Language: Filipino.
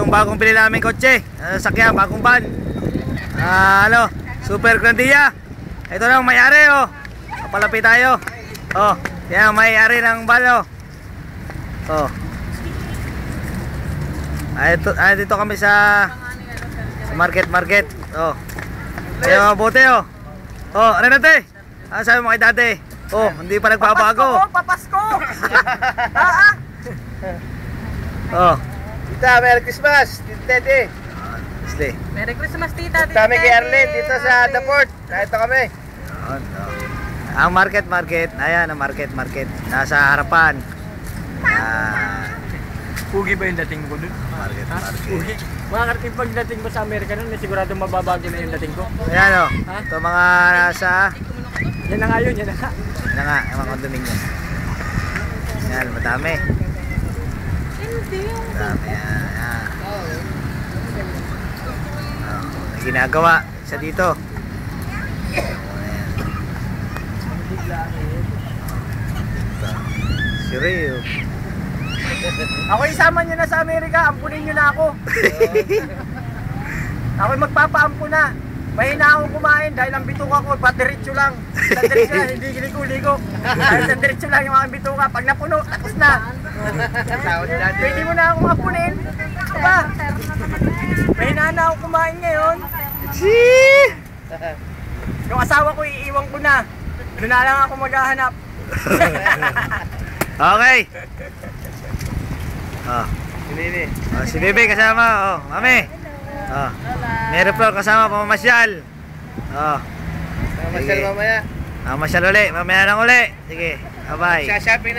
Itong bagong pili namin kotse, sakyan, bagong van. Super Grandia. Ito na ang may-ari, oh. Papalapit tayo. Oh, yan ang may-ari ng van, oh. Oh. Dito kami sa market. Oh. Kaya mabuti, oh. Oh, Renate. Ano sabi mo kay dati? Oh, hindi pa nagbabago. Papasko! Oh. Tita, Merry Christmas, Tita Teddy. Merry Christmas, Tita. Kami kay Arlene dito sa The Port. Kahit kami. Ang market. Ayan, ang market. Nasa harapan. Pugi ba yung dating ko dun? Market. Pugi. Makakarating pagdating ko sa Amerika nun, sigurado mababago na yung dating ko. Ayan, oh. Ito mga nasa... Yan na nga yun, yan na nga. Yan na nga, yung mga condominium. Yan, madami. Madami, yan. May ginagawa. Isa dito. Si Rio. Ako isama nyo na sa Amerika, ampunin nyo na ako. Ako magpapaampun na. Mahina akong kumain dahil ang bituka ko, diretso lang. Sa diretso lang, hindi ligo-ligo. Dahil sa diretso lang yung mga bituka. Pag napuno, tapos na. Pwede mo na akong ampunin. Aba, mahina na akong kumain ngayon. Yung asawa ko, iiwan ko na. Doon na lang ako maghahanap. Okay. Si Bebe kasama. Oh, mami. Oh. Mary Flor kasama pamamasyal. Oh. Masyal mamaya. Masyal uli. Mamaya nang uli. Sige. Bye-bye. Shopping na.